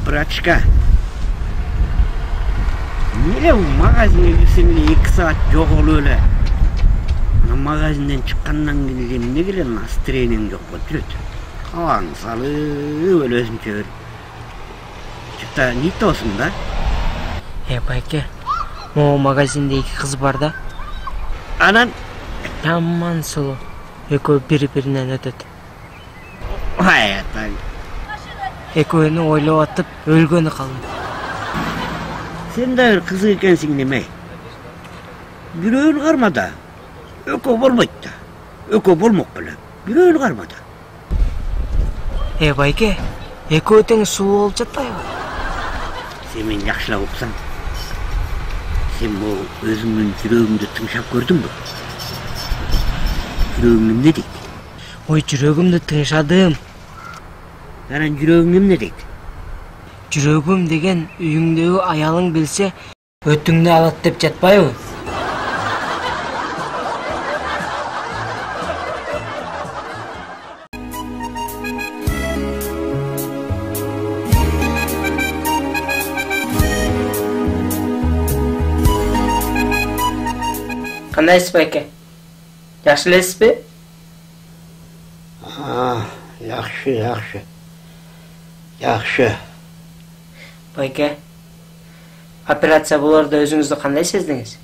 Братчика, неге магазинге кирсең эле 2 саат жогол эле? Магазинден чыккандан кийин эмне келе настроениең жок болуп жүрөт. Кабаң салып эле өзүнчө бир. Чыкта нитосуң да? Байке, могу магазинде 2 кыз бар да. Анан жаман сулуу. Экөө бири-биринен өтөт. Атаң. Экөөнү ойлоп атып, өлгөнү калды. Сен да бир кызык экенсиң неме? Бирөөнү карма да. Экөө болбойт да. Экөө болмок беле. Бирөөнү карма да. Байке, экөө тең сулуу болуп жатпайбы? Сен мени жакшылап уксаң. Сен могу өзүңдүн жүрөгүңдү тыңшап көрдүңбү? Жүрөгүң эмне дейт? Ой, жүрөгүмдү тыңшадым. Анан жүрөгүң эмне дейт? Жүрөгүм деген үйүңдөгү аялың билсе, өтүңдү алат деп жатпайбы? Кандайсыз байке? Жакшы элесизби? Жакшы. Байке, операция болорда өзүңүздү кандай сездиңиз?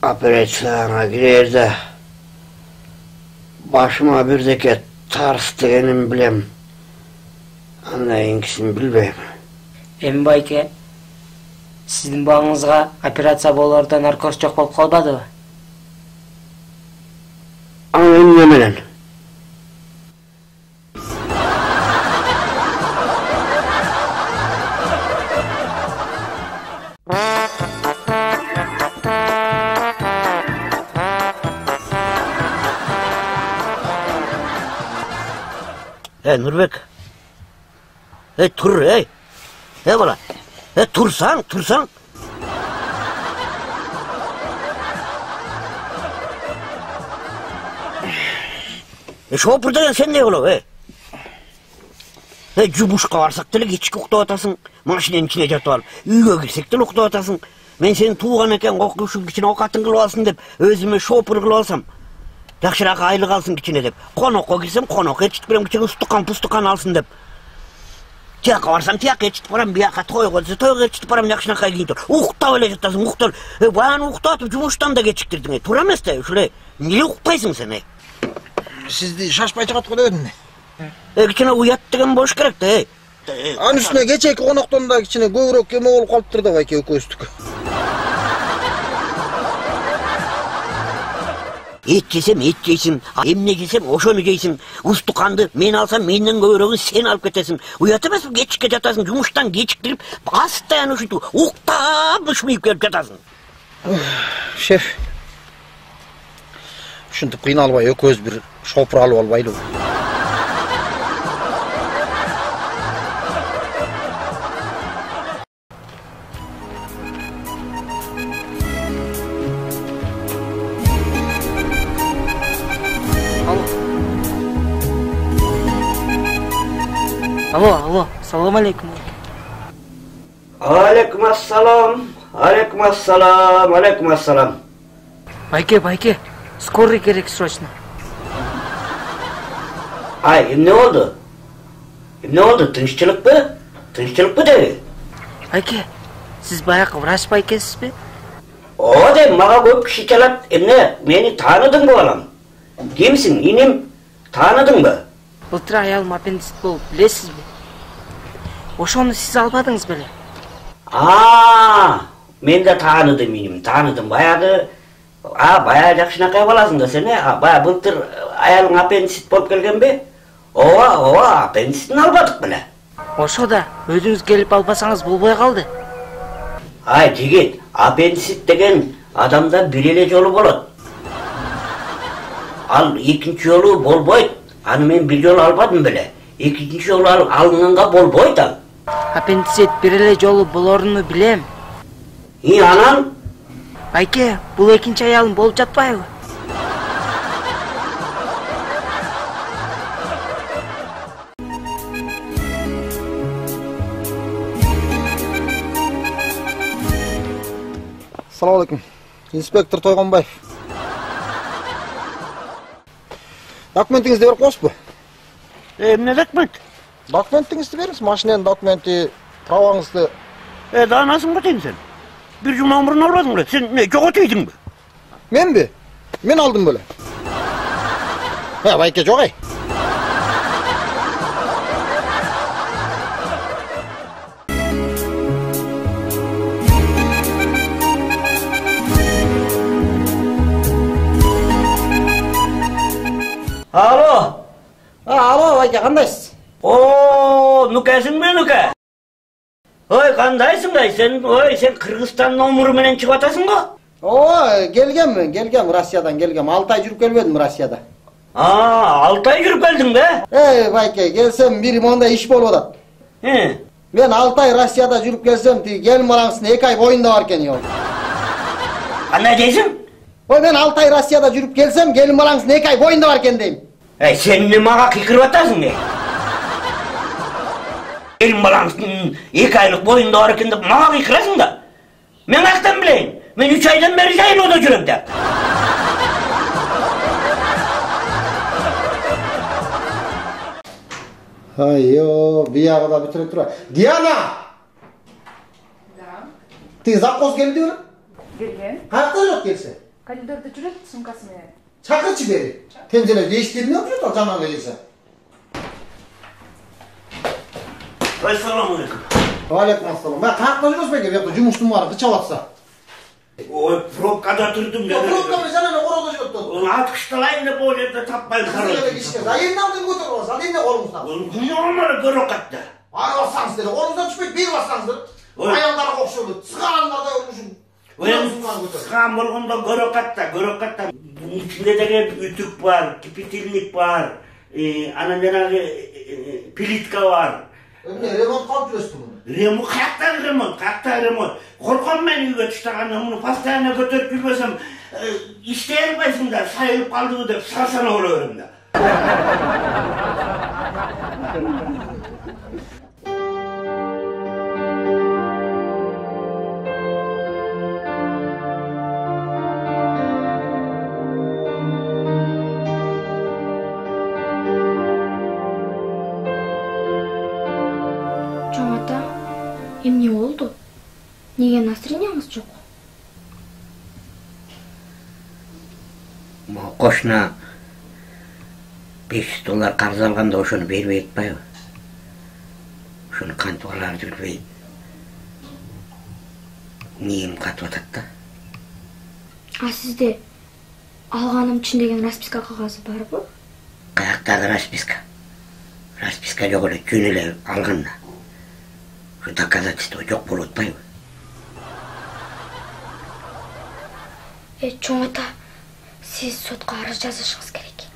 Операцияга кирерде башыма бирдеке тарс дегенин билем. Андан кийинкисин билбейм. Эми байке, сиздин балаңызга операция болорда наркоз жок болуп калбадыбы? Аны эмне менен? Нурбек. Тур, бала. Турсаң. Шопыр деген сен не болуп, жумушка барсак деле кечке уктап атасың, машинанын ичине жатып алып, үйгө кирсек деле уктап атасың. Мен сени тууган экен, ушул кичине оокатын кылып алсын деп, өзүмө шопыр кылып алсам, жакшыраак айлык алсын кичине деп, конокко кирсем, конок ээрчитип берем, кичине устукан алсын деп. Тияка барсам, тияка ээрчитип барам, бияка тойго десе, тойго ээрчитип барам, жакшынакай кийинтип. Уктап эле жатасың, уктап. Баягы уктатып, жумуштан да кечиктирдиң. Туура эмес да, ушулай. Эмнеге укпайсың сен? Сизди шашпай чыгаткан өдүм. Кичине уят деген болуш керек да. Анын үстүнө кечээки коноктон да кичине көбүрөөк эме болуп калыптыр да байке экөөбүздүкү. Эт жесем эт жейсиң, эмне жесем ошону жейсиң. Устуканды мен алсам менден көбүрөөгүн сен алып кетесиң. Уят эмеспи? Кечикке жатасың, жумуштан кечиктирип, постоянно ушинтип уктап ушмуйуп келип жатасың. Шеф. Ушинтип кыйналбай экөөбүз бир шопур алып албайлыбы? Алло, салам алейкум. Алейкум ассалам. Байке, скорый керек срочно. Эмне болду? Тынччылыкпы деби? Байке, сиз баягы врач байкесизби? Ооба дейм, мага көп киши чалат. Эмне, мени тааныдыңбы балам? Кимсиң, иним? Тааныдыңбы? Былтыр аялым аппендицит болуп, билесизби? Ошону сиз албадыңыз беле? Мен да тааныдым иним, баягы жакшынакай баласың да сен, баягы былтыр аялың аппендицит болуп келгенби? Ооба, аппендицитин албадык беле. Ошо да, өзүңүз келип албасаңыз болбой калды. Жигит, аппендицит деген адамда бир эле жолу болот. Ал экинчи жолу болбойт. Аны мен бир жолу албадым беле. Экинчи жолу алынганга болбойт ал. Аппендицит бир эле жолу болоруну билем. Анан? Байке, бул экинчи аялым болуп жатпайбы? Assalamu alaikum. Inspektor Toygonbayev. Dokumentingizni berip qo'yibsiz bu? Emne dokument? Dokumentingizni beriңiz, mashinanın dokumenti, pravаңызды. Daha nasıl batayım sen? Bir cuma ömrünü avradın bile. Sen ne, joğotuydun mu? Men mi? Men aldım böyle. Ha, bayke joğay. Alo. Alo, bayke, qandaysiz? Oo, Nuke'sin mi Nuke? Oy, kandaysın da sen Kırgızstan'ın omuru menen çıkıp atasın mı? Oy, gelgem Rusya'dan gelgem. 6 ay жүрүп келбедим Rusya'da. 6 ay yürüp geldin be. Bayke, gelsem bir monda iş bolup atat. He. Men 6 ay Rusya'da жүрүp gelsem, gelin balаңыздын 2 ay boyunda бар eкен yok. Ne deysin? Oy, men 6 ay Rusya'da жүрүp gelsem, gelin balаңыздын 2 ay boyunda бар eкен deyim. Sen ne mağa kıkırıp atasın be? Elin balansın 2 aylık boyunda var eкен de mağa kıkırasın da. Men aktan bileyim. Men 3 aydan beri jayın oda жүрüm de. Айо, бияғы да бітіріп тұра. Диана! Да. Ты завхоз келді өлі? Келген. Қаяқта жоқ келсе? Коридорда жүрет сумкасы менен. Шақырчы бері. Тенжелер ештеріне өп жүрді, жаңағы келсе. Assalamu alaikum. Алейкум ассалам. Мен қаяқта жүресіз бе екен? Жұмыстың бары қычап атса. Oy, provkada durdum ya. Пробкамы жаңа орада жүріп тұр. Onu atıştılayın da böyle de tapmayın kararım. Айелін алдын көтір боласыз, әдейіне қолыңыздан. Ne olmalı görü kattı. Ары бассаңыз деді, қолыңыздан түспейді, бері бассаңыз деді. Аяңдары қоқшылды, сығараңдар да өрмішін. Sıkan bolğunda görü kattı. Bunun içinde de ütük var, kipitillik var, plitka var. Ремонт қалып жүресіз bunu. Remont, kayaktan remont. Korkan ben üye çıtağanım, bunu pastaneye götürüp bilmesem, işleyen başım da sayılıp kaldığı da sarsana oluyorum da. Чоң ата, эмне болду? Неге настроениеңиз жок? Koşuna $500 qarz alganda oşunu berip etpayбы. Şunu kantualar жүрбей. Neyim katып атат да. А сизде алганым үчүн деген расписка кагазы барбы? Каяктагы расписка? Расписка жок эле, жөн эле алганда. Şu доказательство жок болуп атпайбы? Чоң ата, сиз сотко арыз жазышыңыз керек.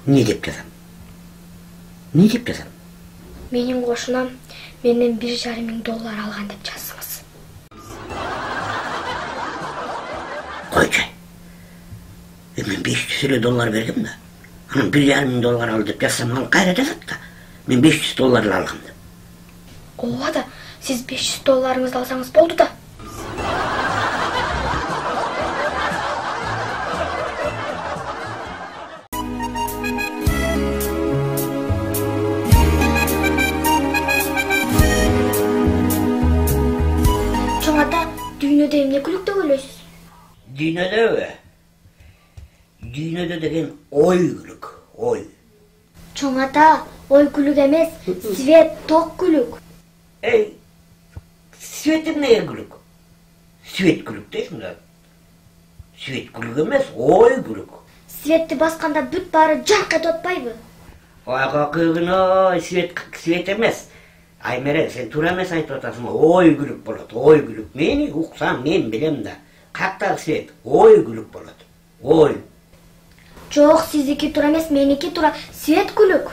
Не деп жазам? Не деп жазам? Менин кошунам менден $1,500 алган деп жазсыңыз. Койчу. Мен $500 бердим да. Анан $1,500 алды деп жазсам, ал кайра жазат да. Мен $500 алгам деп. Ооба да, сиз $500 алсаңыз болду да. Чоң ата, дүйнөдө эмне күлүктөп ойлойсуз? Düğünöde деген ой күлүк, ой. Чоң ата, ой күлүк эмес, свет ток күлүк. Свет эмнеге күлүк? Свет күлүк дейсиң да. Свет күлүк эмес, ой күлүк. Светти басканда бүт баары жарк этип атпайбы? Ой, какыгын, свет эмес. Аймерен, сен туура эмес айтып атасың, ой күлүк болот, ой күлүк. Мени уксам, мен билем да. Каттагы свет, ой күлүк болот. Ой. Жок, сиздики туура эмес, меники туура, свет күлүк.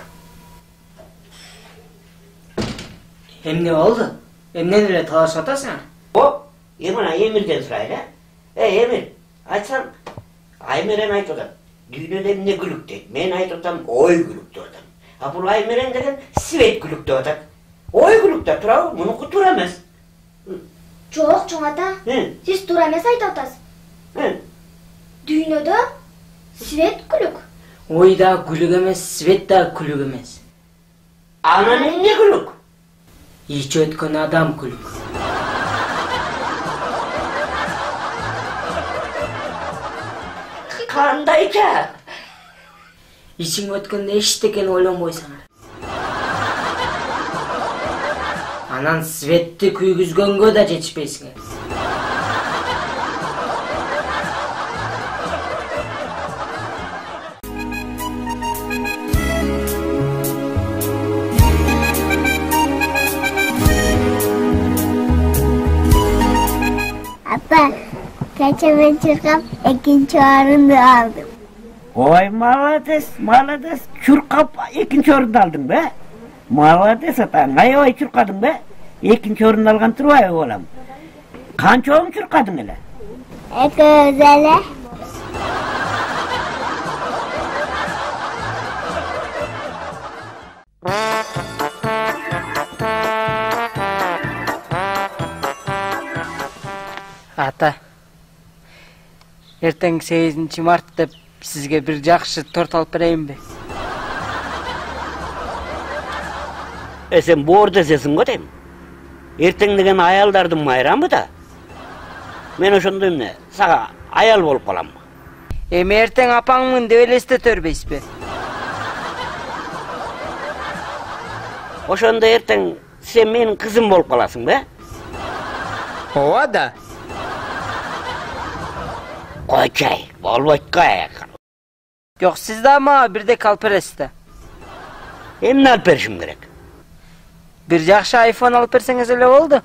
Эмне болду? Эмнен эле талашып атасың? Мына Эмирден сурайлы. Эмир, айтсам, Аймерен айтып атат. Дүйнөдө эмне күлүк дейт. Мен айтып атам, ой күлүк деп атам. А бул Аймерен деген свет күлүк деп атат. Ой күлүк деп турабы? Мунуку туура эмес. Жоқ, чоң ата. Сіз тура емес айтып атасыз. Дүйнөдө свет күлүк. Ой да күлүк эмес, свет да күлүк эмес. Анан эмне күлүк? Ичи өткөн адам күлүк. Кандайча? Ичиң өткөндө эчтекени ойлонбойсуң. Анан светти күйгүзгөнгө да жетишпейсиң. Ata, kaça ben çırkap ikinci orunu aldım. Oy malades, malades. Çurkap ikinci orunu aldın be. Malades ata, aябай çurkadın be. İkinci orunu algan turvay oğlam. Kança oğum çurkadın hele? Eko özele. Ата, эртең 8 март деп сизге бир жакшы торт алып берейинби? Sen boğur desesин go deyim. Erteң деген ayaldardın bayramı da. Men oşonda emne, sağa ayal bolup kalam. Эми эртең апаңмын деп элестетөрбейсизби? Oşonda erteң sen menin kızım bolup kalasın be. Ооба да. Koçay, bolboyt koy. Жок, сиз да мага бирдек алып бересиз да. Emne alıp berişim gerek? Бир жакшы iPhone алып берсеңиз эле болду.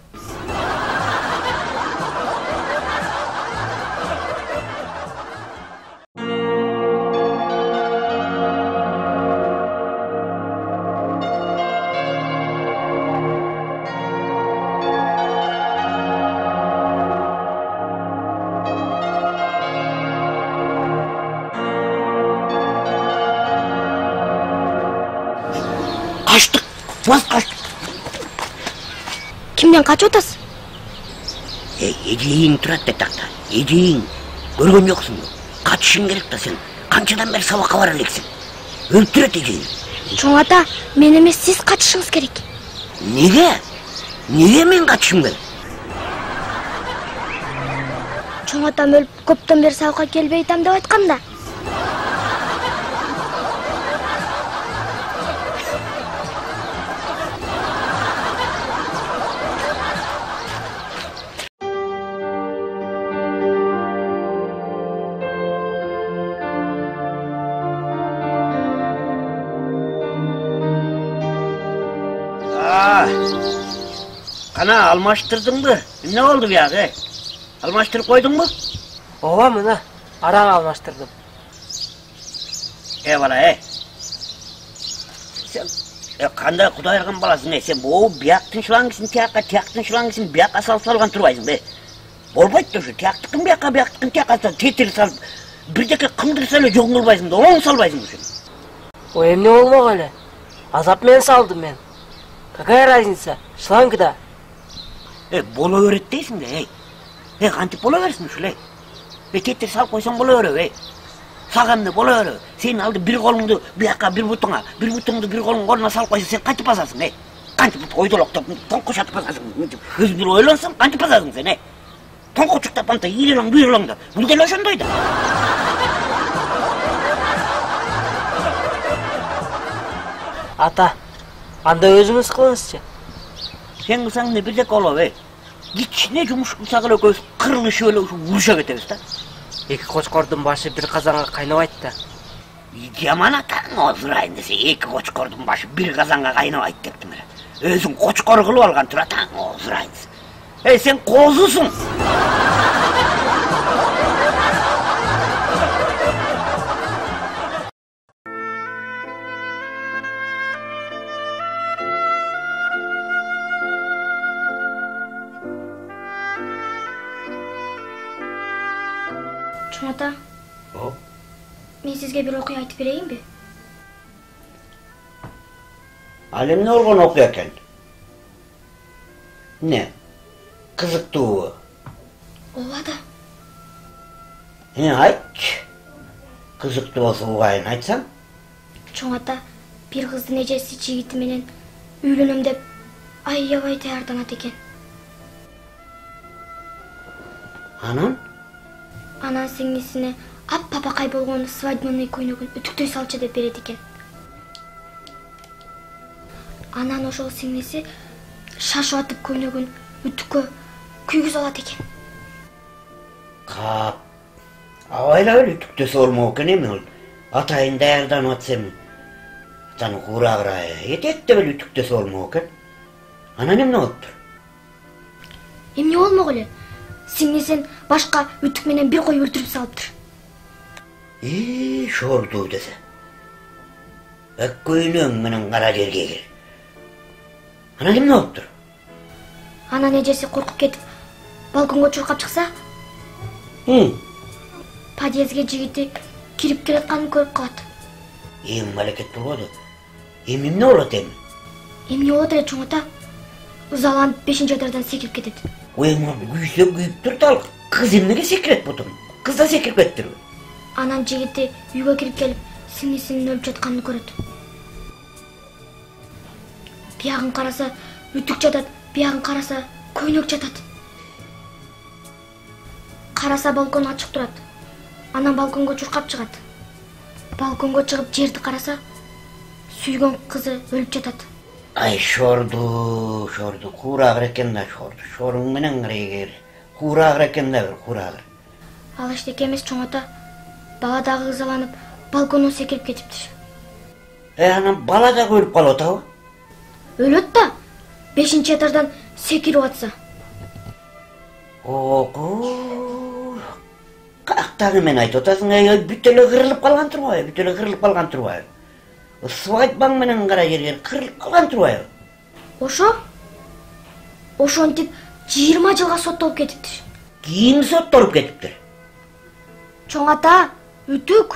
Kaçtık, vaz kaçtık. Kimden kaçıp atасыз? Eceğin turat de takta, eceğin. Görgön yoksun mu? Kaçışın gerek de sen. Kançadan beri sabaka var eleksin. Öldüret eceğin. Чоң ата, мен эмес сиз качышыңыз керек. Nege? Nege men kaçışım gerek? Чоң атам өлүп көптөн бери сабакка келбей атам деп айтканда. Kana almaştırdın mı? Ne oldu ya be? Almaştırıp koydun mu? Ооба мына, араң алмаштырдым. Eyvallah Sen kanda Kuday Ergan balasın sen bu biyaktın şulangisin tiyaktın şulangisin biyakka salgan turbaysın be. Bolboyt da şu tiyaktıkın biyaktıkın tiyakka tetir sal birdeki kındırsa öyle joğulbaysın da oğun salbaysın şu. O emne olmak öyle. Azap men saldım ben. Какая разница? Шлангда. Bola öğretteysin de kantip bola versin şöyle. Tetir sal koysan bola öğre Sağamda bola öğre. Senin aldı bir kolunu bir yakka bir butuna bir kolunu koluna sal koysan sen kantip basarsın Kantip oydolokta tonkuş atıp basarsın. Özünü oylansın kantip basarsın sen Tonkuçukta panta yirilan büyülan da. Bunu deli oşandaydı. Ата, анда өзүңүз кылыңызчы. Sen kılsan ne bir de kola be. Git ne cumuş kılsakla göz kırılı şöyle vuruşa getiririz da. Эки кочкордун башы бир казанга кайнабайт да. Yaman atan ozurayın dese iki koçkordun başı bir kazanga kaynayıp deptim hele. Özün koçkor kılıp algan tur atan ozurayın dese. Sen kozusun. Чоң ата, мен сизге бир окуя айтып берейинби? Al emne olgan okuyorken? Ne? Kızıktı. Ova da. Ayt. Kızıktı olsa uğayın aytsam. Çoğun ata bir kızdı necesi jigiti menen üylönüm dep aябай даярданат экен. Anam? Анан сиңнисине ап-папакай болгон свадьбаный көйнөгүн үтүктөй салчы деп берет экен. Анан ошол сиңниси шашып атып көйнөгүн үтүккө күйгүзүп алат экен. Kap. Avayla öyle ütüktesi olma ekan emin ol. Atayın daярданып атсам. Atany kuğra-kıraya etet de böyle ütüktesi olma ekan. Anan emne oluptur? Эмне болмок эле? Сиңнисин башка үтүк менен бир кой өлтүрүп салыптыр. Şordu dese. Ökköyünün menen kara жерге кир. Anan emne oluptur? Анан эжеси коркуп кетип балконго чуркап чыкса, подъездге жигити кирип келатканын көрүп калат. Мамлекет болбоду. Эмне болот эми? Эмне болот эле чоң ата? Ызаланып 5-этаждан секирип кетет. Күйсө күйүптүр да ал кыз эмнеге секирет бутун? Кыз да секирип кетиптирби? Анан жигити үйгө кирип келип, сиңнисинин өлүп жатканын көрөт. Биягын караса, үтүк жатат, биягын караса, көйнөк жатат. Караса балкон ачык турат. Анан балконго чуркап чыгат. Балконго чыгып жерди караса, сүйгөн кызы өлүп жатат. Ay şordu, kuğra-kır eken da şordu. Şorun menen kırıgır. Kuğra-kır eken da bir kuğra-kır. Ал эчтеке эмес чоң ата. Бала дагы ызаланып, балкондон секирип кетиптир. Anam bala da ölüp kalot ha? Өлөт да, 5-этаждан секирип атса. Oku. Kaktagı men ayt otasın, bütele kırılıp kalgan turbayı. Свадьбаң менен кара жерге кырылып калган турбайбы? Ошентип 20 жылга соттолуп кетиптир. Кийин соттолуп кетиптир. Чоң ата, үтүк.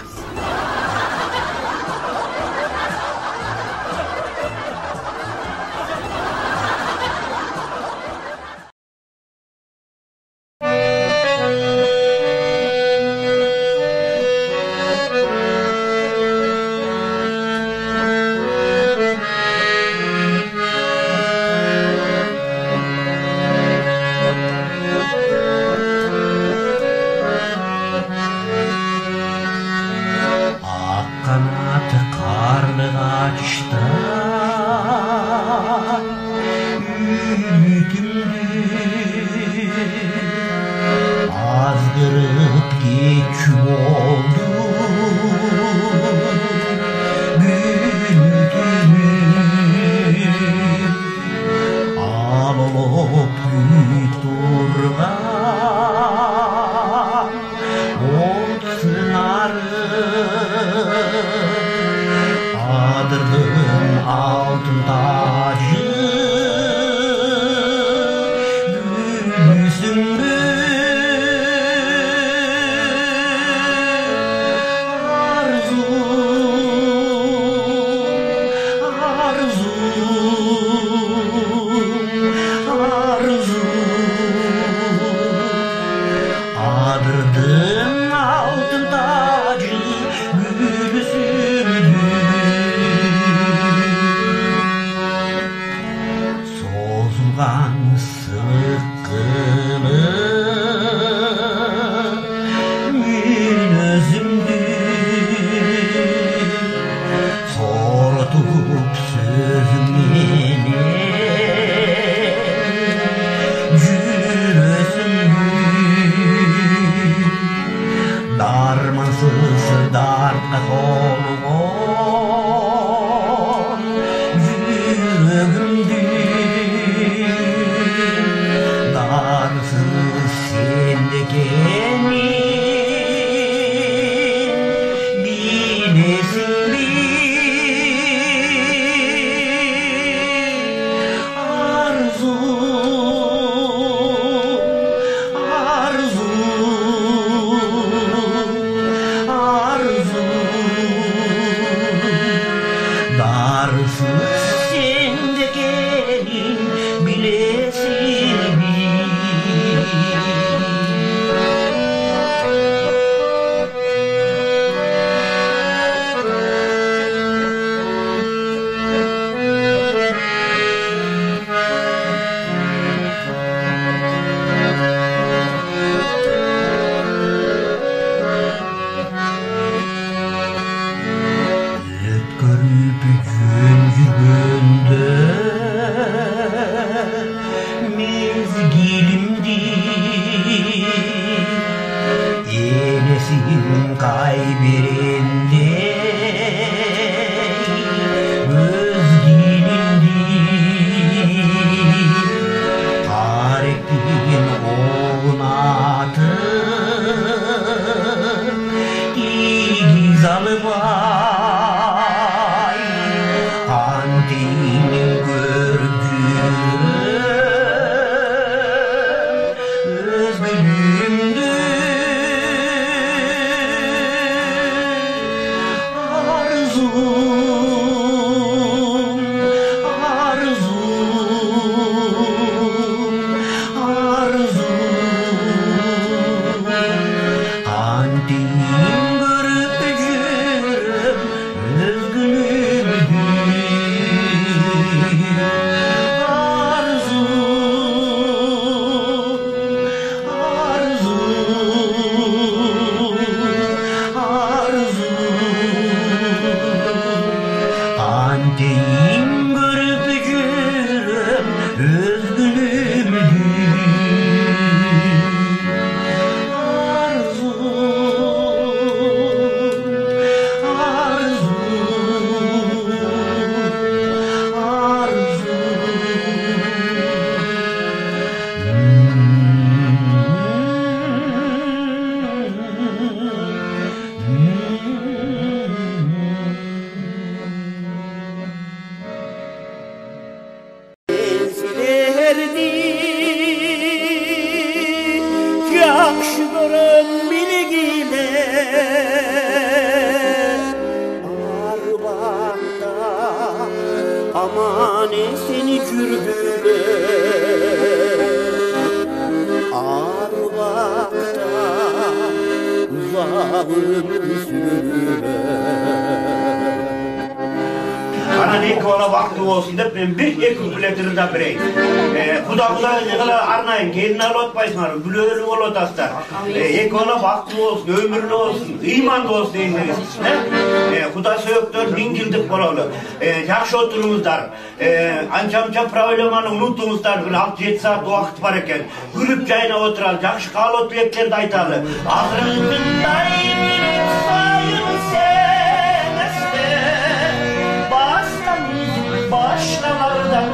Yaxşı görüm bilgile Arbaqda aman seni cürdüle Arbaqda uzağım sürüle Ana ne kola vakti olsun da ben bir ek kupletini de bireyim. Kuda ne kadar arnayın, kendini alotmayısın, gülüğünü olotaslar. Ek kola vakti olsun, ömürlü olsun, imanlı olsun deyiniz. Kuda söktür, dingildik kolalı. Yakşı oturumuzlar, anca problemanı unuttuğumuzlar, 6-7 saat vakit var eken. Gülüp cayına otural, yakşı kalot dilekleri de aytalı. Ağrındayım sayın sen. Başlamadan